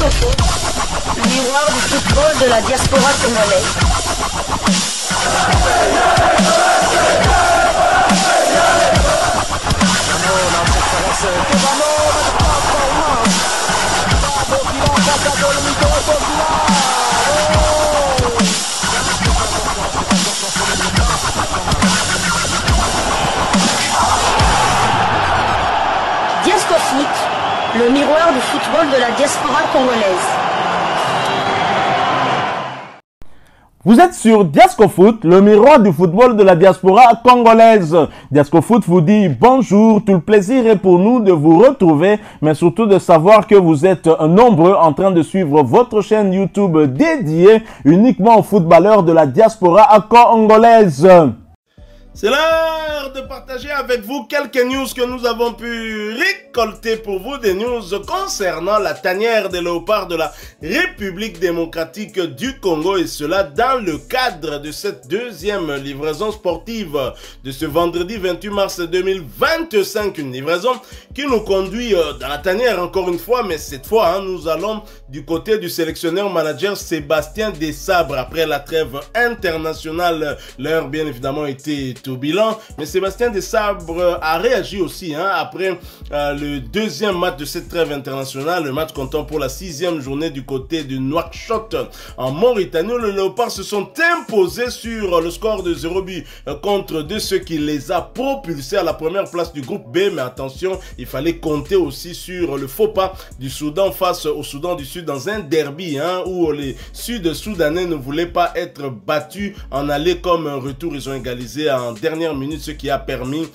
Diascofoot, le miroir du football de la diaspora congolaise. Diascofoot, le miroir du football de la diaspora congolaise. Vous êtes sur Diascofoot, le miroir du football de la diaspora congolaise. Diascofoot vous dit bonjour, tout le plaisir est pour nous de vous retrouver, mais surtout de savoir que vous êtes nombreux en train de suivre votre chaîne YouTube dédiée uniquement aux footballeurs de la diaspora congolaise. C'est l'heure de partager avec vous quelques news que nous avons pu récolter pour vous, des news concernant la tanière des léopards de la République démocratique du Congo, et cela dans le cadre de cette deuxième livraison sportive de ce vendredi 28 mars 2025, une livraison qui nous conduit dans la tanière encore une fois, mais cette fois nous allons du côté du sélectionneur manager Sébastien Desabre. Après la trêve internationale, l'heure bien évidemment était au bilan, mais Sébastien Desabre a réagi aussi après le deuxième match de cette trêve internationale, le match comptant pour la 6e journée du côté de Nouakchott en Mauritanie. Les Léopards se sont imposés sur le score de 0 but contre 2, ce qui les a propulsés à la première place du groupe B. Mais attention, il fallait compter aussi sur le faux pas du Soudan face au Soudan du Sud dans un derby où les Sud-Soudanais ne voulaient pas être battus en aller comme un retour. Ils ont égalisé en dernière minute, ce qui a permis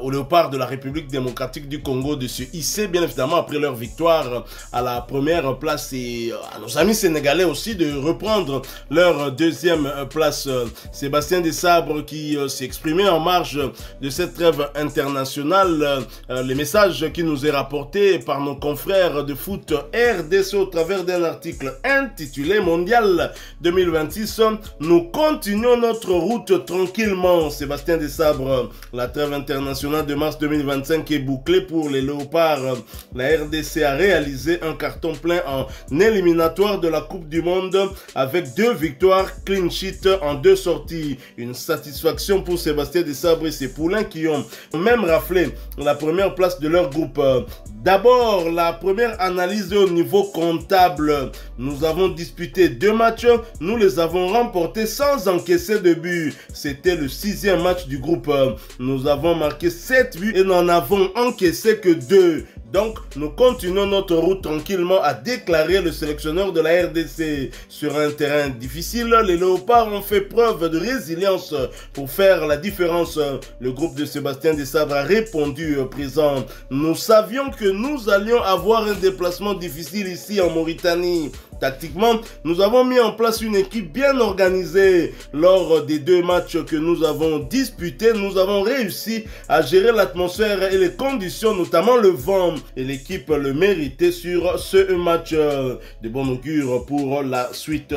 aux Léopards de la République démocratique du Congo de se hisser bien évidemment après leur victoire à la première place, et à nos amis sénégalais aussi de reprendre leur deuxième place. Sébastien Desabre qui s'est exprimé en marge de cette trêve internationale, les messages qui nous est rapporté par nos confrères de foot RDC au travers d'un article intitulé Mondial 2026, nous continuons notre route tranquillement. Sébastien Desabre, la trêve internationale de mars 2025 est bouclée pour les Léopards. La RDC a réalisé un carton plein en éliminatoire de la Coupe du Monde avec 2 victoires clean sheet en 2 sorties. Une satisfaction pour Sébastien Desabre et ses poulains qui ont même raflé la première place de leur groupe. D'abord, la première analyse au niveau comptable. Nous avons disputé 2 matchs, nous les avons remportés sans encaisser de but. C'était le 6e match du groupe. Nous avons marqué 7 buts et n'en avons encaissé que 2. Donc, nous continuons notre route tranquillement, a déclaré le sélectionneur de la RDC. Sur un terrain difficile, les Léopards ont fait preuve de résilience pour faire la différence. Le groupe de Sébastien Desabre a répondu présent. Nous savions que nous allions avoir un déplacement difficile ici en Mauritanie. Tactiquement, nous avons mis en place une équipe bien organisée. Lors des 2 matchs que nous avons disputés, nous avons réussi à gérer l'atmosphère et les conditions, notamment le vent. Et l'équipe le méritait sur ce match. De bon augure pour la suite.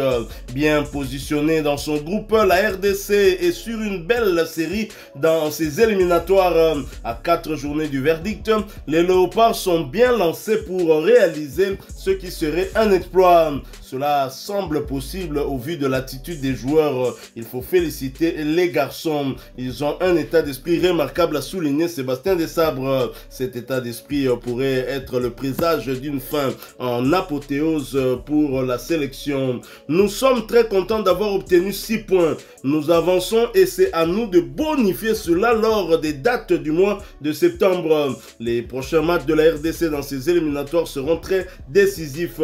Bien positionnée dans son groupe, la RDC est sur une belle série dans ses éliminatoires. À 4 journées du verdict, les Léopards sont bien lancés pour réaliser ce qui serait un exploit. Cela semble possible au vu de l'attitude des joueurs. Il faut féliciter les garçons. Ils ont un état d'esprit remarquable, à souligner Sébastien Desabre. Cet état d'esprit pourrait être le présage d'une fin en apothéose pour la sélection. Nous sommes très contents d'avoir obtenu 6 points. Nous avançons et c'est à nous de bonifier cela lors des dates du mois de septembre. Les prochains matchs de la RDC dans ces éliminatoires seront très décisifs.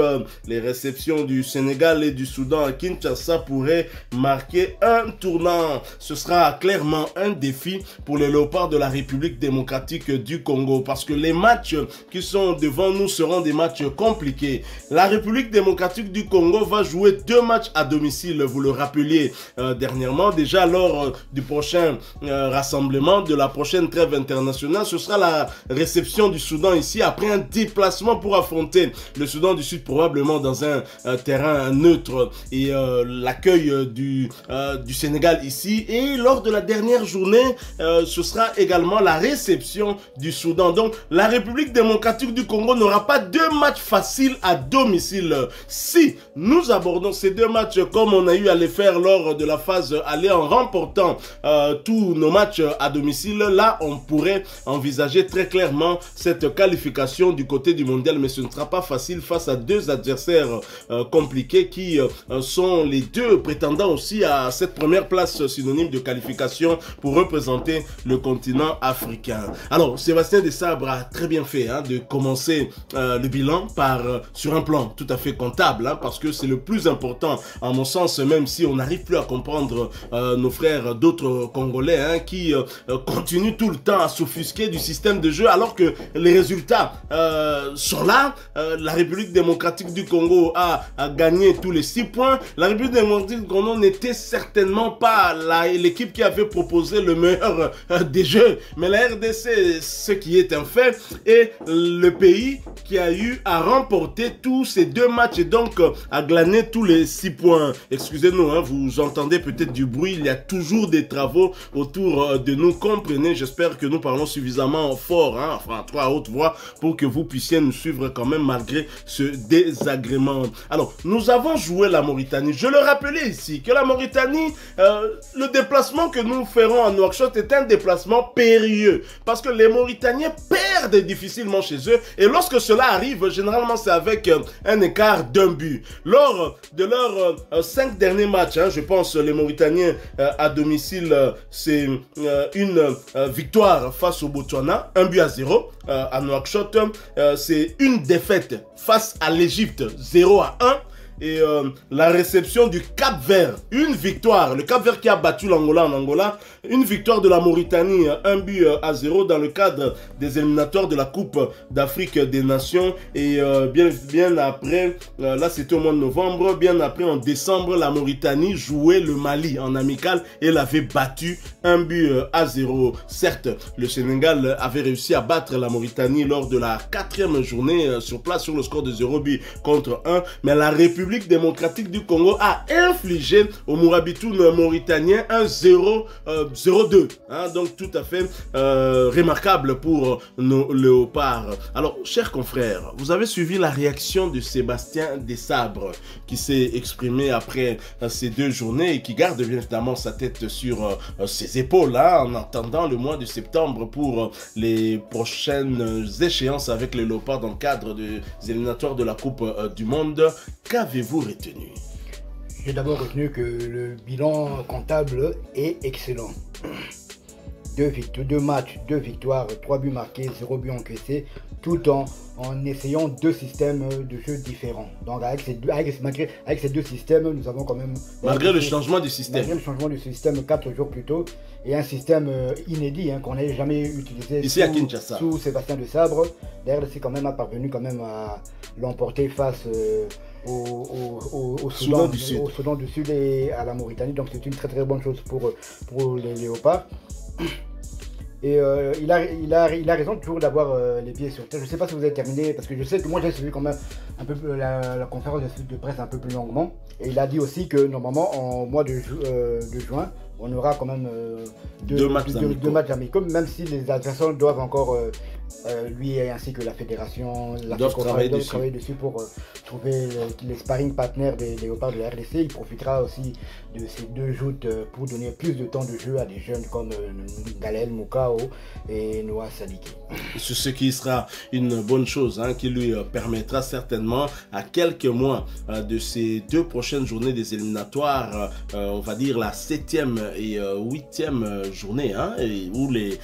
Les réceptions du Sénégal et du Soudan à Kinshasa pourraient marquer un tournant. Ce sera clairement un défi pour les Léopards de la République démocratique du Congo, parce que les matchs qui sont devant nous seront des matchs compliqués. La République démocratique du Congo va jouer 2 matchs à domicile, vous le rappeliez dernièrement. Déjà lors du prochain rassemblement de la prochaine trêve internationale, ce sera la réception du Soudan ici, après un déplacement pour affronter le Soudan du Sud, probablement dans un terrain neutre et l'accueil du Sénégal ici. Et lors de la dernière journée, ce sera également la réception du Soudan. Donc la République démocratique du Congo n'aura pas 2 matchs faciles à domicile. Si nous abordons ces 2 matchs comme on a eu à les faire lors de la phase aller en remportant tous nos matchs à domicile, là on pourrait envisager très clairement cette qualification du côté du mondial, mais ce ne sera pas facile face à 2 adversaires compliqués qui sont les 2 prétendants aussi à cette première place synonyme de qualification pour représenter le continent africain. Alors Sébastien Desabre a très bien fait de commencer le bilan sur un plan tout à fait comptable, parce que c'est le plus important à mon sens, même si on n'arrive plus à comprendre nos frères d'autres Congolais qui continuent tout le temps à s'offusquer du système de jeu alors que les résultats sont là. La République démocratique du Congo a gagné tous les 6 points. La République démocratique du Congo n'était certainement pas l'équipe qui avait proposé le meilleur des jeux, mais la RDC, ce qui est un fait, est le pays qui a eu à remporter tous ces 2 matchs et donc à glaner tous les 6 points. Excusez-nous, vous entendez peut-être du bruit, il y a toujours des travaux autour de nous, comprenez, j'espère que nous parlons suffisamment fort, enfin à 3 haute voix, pour que vous puissiez nous suivre quand même malgré ce désagrément. Alors, nous avons joué la Mauritanie. Je le rappelais ici, que la Mauritanie, le déplacement que nous ferons à Nouakchott est un déplacement périlleux, parce que les Mauritaniens perdent difficilement chez eux, et lorsque cela arrive, généralement c'est avec un écart d'1 but. Lors de leurs 5 derniers matchs, je pense les Mauritaniens à domicile, c'est une victoire face au Botswana, 1-0 à Nouakchott, c'est une défaite face à l'Égypte, 0-1. Et la réception du Cap-Vert, une victoire, le Cap-Vert qui a battu l'Angola en Angola, une victoire de la Mauritanie, 1-0 dans le cadre des éliminatoires de la Coupe d'Afrique des Nations. Et bien après, là c'était au mois de novembre, bien après en décembre, la Mauritanie jouait le Mali en amical et l'avait battu 1-0. Certes, le Sénégal avait réussi à battre la Mauritanie lors de la 4e journée sur place sur le score de 0-1, mais la République démocratique du Congo a infligé au Mourabitoun mauritanien un 0-2. Donc tout à fait remarquable pour nos léopards. Alors, chers confrères, vous avez suivi la réaction de Sébastien Desabre qui s'est exprimé après ces 2 journées et qui garde bien évidemment sa tête sur ses épaules en attendant le mois de septembre pour les prochaines échéances avec les léopards dans le cadre des éliminatoires de la Coupe du Monde. Qu'avez-vous retenu? J'ai d'abord retenu que le bilan comptable est excellent. 2 matchs, 2 victoires, 3 buts marqués, 0 but encaissé, tout en essayant 2 systèmes de jeu différents. Donc avec ces 2 systèmes, nous avons quand même... Malgré le changement du système. Malgré le changement du système 4 jours plus tôt, et un système inédit qu'on n'avait jamais utilisé ici à Kinshasa sous Sébastien Desabre. D'ailleurs, c'est quand même parvenu à l'emporter face au Soudan du Sud et à la Mauritanie. Donc c'est une très très bonne chose pour les léopards. Et il a raison toujours d'avoir les pieds sur terre. Je ne sais pas si vous avez terminé, parce que je sais que moi j'ai suivi quand même un peu la conférence de presse un peu plus longuement. Et il a dit aussi que normalement en mois de juin, on aura quand même 2 matchs amicaux, même si les adversaires doivent encore, lui ainsi que la fédération, doivent travailler dessus pour trouver les sparring partners des léopards de la RDC. Il profitera aussi de ces 2 joutes pour donner plus de temps de jeu à des jeunes comme Galel Moukao et Noah Sadiki. Ce qui sera une bonne chose, qui lui permettra certainement à quelques mois de ces 2 prochaines journées des éliminatoires, on va dire la 7e et 8e journée, où les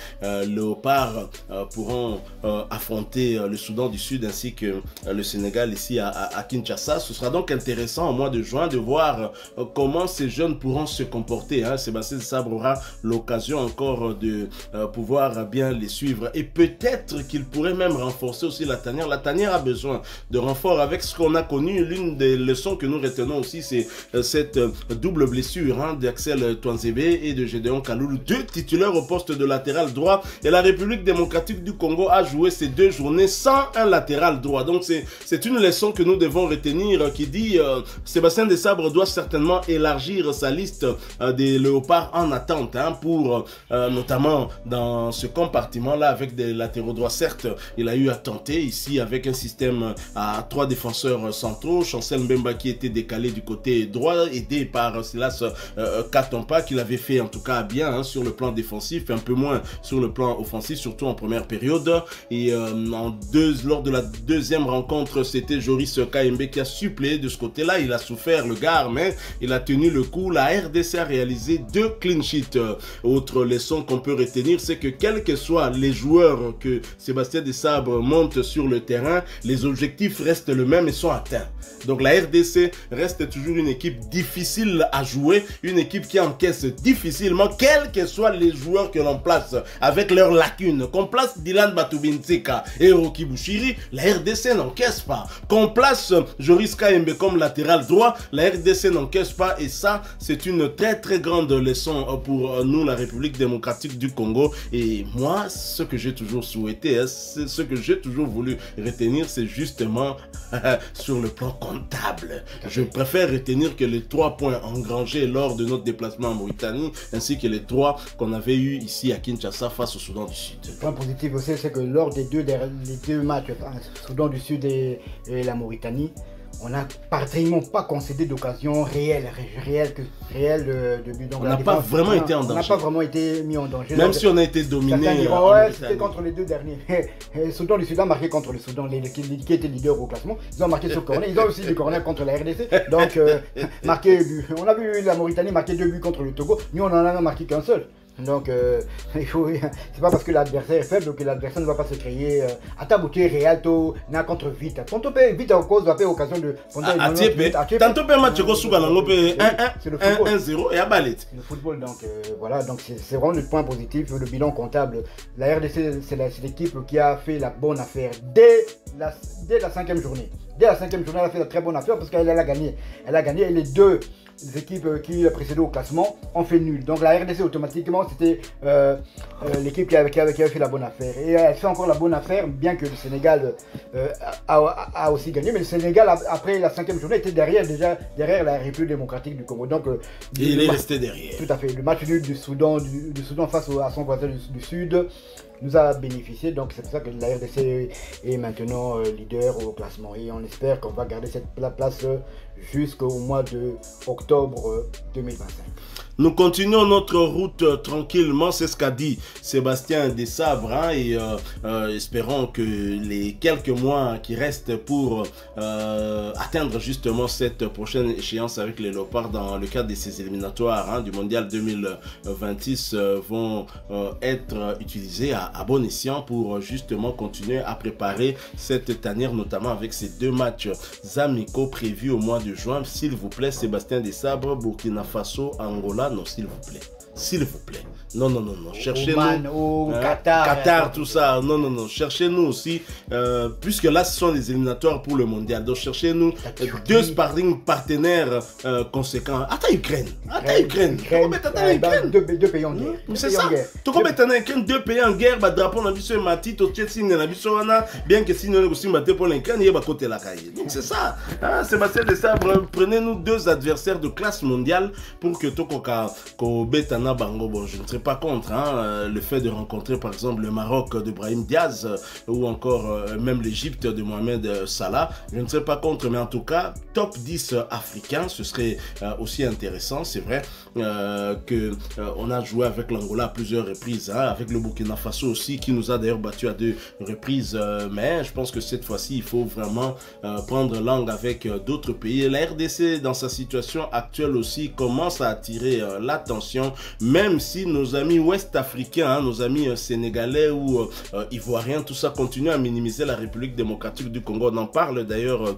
léopards pourront affronter le Soudan du Sud ainsi que le Sénégal ici à Kinshasa. Ce sera donc intéressant au mois de juin de voir comment ces jeunes pourront se comporter. Sébastien Desabre aura l'occasion encore de pouvoir bien les suivre et peut-être qu'il pourrait même renforcer aussi la tanière. La tanière a besoin de renfort avec ce qu'on a connu. L'une des leçons que nous retenons aussi, c'est cette double blessure d'Axel Touanzebe Sebe et de Gédéon Kaloulou, 2 titulaires au poste de latéral droit. Et la République démocratique du Congo a joué ces 2 journées sans un latéral droit. Donc c'est une leçon que nous devons retenir qui dit Sébastien Desabre doit certainement élargir sa liste des léopards en attente pour notamment dans ce compartiment-là avec des latéraux droits. Certes, il a eu à tenter ici avec un système à 3 défenseurs centraux. Chancel Mbemba qui était décalé du côté droit, aidé par Silas Katompa, qu'il avait fait en tout cas bien sur le plan défensif, un peu moins sur le plan offensif, surtout en première période. Et lors de la deuxième rencontre, c'était Joris Kaembe qui a suppléé de ce côté-là. Il a souffert le gars, mais il a tenu le coup. La RDC a réalisé 2 clean sheets. Autre leçon qu'on peut retenir, c'est que quels que soient les joueurs que Sébastien Desabre monte sur le terrain, les objectifs restent le même et sont atteints. Donc la RDC reste toujours une équipe difficile à jouer, une équipe qui encaisse difficilement, quels que soient les joueurs que l'on place avec leurs lacunes. Qu'on place Dylan Batubintsika et Roki Bouchiri, la RDC n'encaisse pas. Qu'on place Joris Kaembe comme latéral droit, la RDC n'encaisse pas. Et ça, c'est une très grande leçon pour nous, la République démocratique du Congo. Et moi, ce que j'ai toujours souhaité, ce que j'ai toujours voulu retenir, c'est justement sur le plan comptable. Je préfère retenir que les 3 points engrangés lors de notre déplacement en Mauritanie, ainsi que les 3 qu'on avait eu ici à Kinshasa face au Soudan du Sud. Le point positif aussi, c'est que lors des deux matchs, Soudan du Sud et la Mauritanie, on n'a pratiquement pas concédé d'occasion réelle de but. On n'a pas vraiment été en danger. On n'a pas vraiment été mis en danger. Même si on a été dominé. C'était contre les 2 derniers. Soudan du Sud a marqué contre le Soudan, qui était leader au classement. Ils ont marqué sur corner. Ils ont aussi du corner contre la RDC. Donc, marqué but. On a vu la Mauritanie marquer 2 buts contre le Togo. Nous, on n'en a marqué qu'un seul. Donc, c'est pas parce que l'adversaire est faible que l'adversaire ne va pas se créer. Atabouté, Realto, n'a contre vite. Tantôt, vite en cause, va faire occasion de. Tantôt, match c'est le football. 1-0 et à Balet. Le football, donc voilà, donc c'est vraiment le point positif, le bilan comptable. La RDC, c'est l'équipe qui a fait la bonne affaire dès la 5e journée. Dès la 5e journée, elle a fait la très bonne affaire parce qu'elle a gagné. Elle a gagné et les 2 équipes qui la précédaient au classement ont fait nul. Donc la RDC automatiquement c'était l'équipe qui avait fait la bonne affaire. Et elle fait encore la bonne affaire, bien que le Sénégal a aussi gagné. Mais le Sénégal, après la 5e journée, était derrière la République démocratique du Congo. Donc il est resté derrière. Tout à fait. Le match nul du Soudan face à son voisin du Sud nous a bénéficié, donc c'est pour ça que la RDC est maintenant leader au classement et on espère qu'on va garder cette place jusqu'au mois de octobre 2025. Nous continuons notre route tranquillement, c'est ce qu'a dit Sébastien Desabre et espérons que les quelques mois qui restent pour atteindre justement cette prochaine échéance avec les Léopards dans le cadre de ces éliminatoires du Mondial 2026 vont être utilisés à bon escient pour justement continuer à préparer cette tanière, notamment avec ces 2 matchs amicaux prévus au mois de juin. S'il vous plaît, Sébastien Desabre, Burkina Faso, Angola. Non, s'il vous plaît. S'il vous plaît. Non. Cherchez-nous. Qatar, tout ça. Non. Cherchez-nous aussi. Puisque là, ce sont les éliminatoires pour le mondial. Donc, cherchez-nous 2 sparring partenaires conséquents. Attends, Ukraine. Ukraine. 2 pays en guerre. C'est ça. Tout comme étant Ukraine, 2 pays en guerre, drapeau on a vu sur Mati, Totchetsin, on a vu sur Anna, bien que si nous aussi battu pour l'Ukraine, il y a côté la caille. Donc, c'est ça. Sébastien Desabre, prenez-nous 2 adversaires de classe mondiale pour que Tokoka, Betana Bango, bon, je ne serais pas contre le fait de rencontrer par exemple le Maroc de Brahim Diaz ou encore même l'Égypte de Mohamed Salah. Je ne serais pas contre, mais en tout cas, top 10 africain, ce serait aussi intéressant. C'est vrai qu'on a joué avec l'Angola à plusieurs reprises, avec le Burkina Faso aussi, qui nous a d'ailleurs battu à 2 reprises. Mais je pense que cette fois-ci, il faut vraiment prendre langue avec d'autres pays. La RDC, dans sa situation actuelle aussi, commence à attirer l'attention, même si nos amis ouest-africains, nos amis sénégalais ou ivoiriens, tout ça continue à minimiser la République démocratique du Congo. On en parle d'ailleurs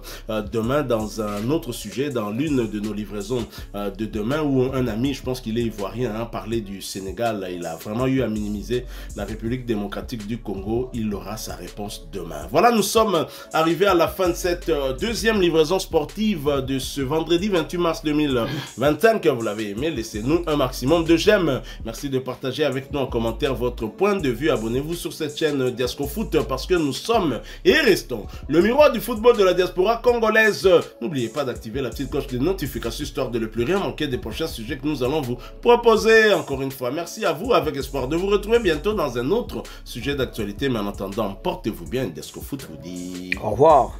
demain dans un autre sujet, dans l'une de nos livraisons de demain, où un ami, je pense qu'il est ivoirien, parlait du Sénégal. Il a vraiment eu à minimiser la République démocratique du Congo. Il aura sa réponse demain. Voilà, nous sommes arrivés à la fin de cette deuxième livraison sportive de ce vendredi 28 mars 2025. Vous l'avez aimé, laissez-nous un maximum de j'aime. Merci de partager avec nous en commentaire votre point de vue. Abonnez-vous sur cette chaîne Diasco Foot parce que nous sommes et restons le miroir du football de la diaspora congolaise. N'oubliez pas d'activer la petite cloche de notification histoire de ne plus rien manquer des prochains sujets que nous allons vous proposer. Encore une fois, merci à vous, avec espoir de vous retrouver bientôt dans un autre sujet d'actualité. Mais en attendant, portez-vous bien. Diasco Foot vous dit au revoir.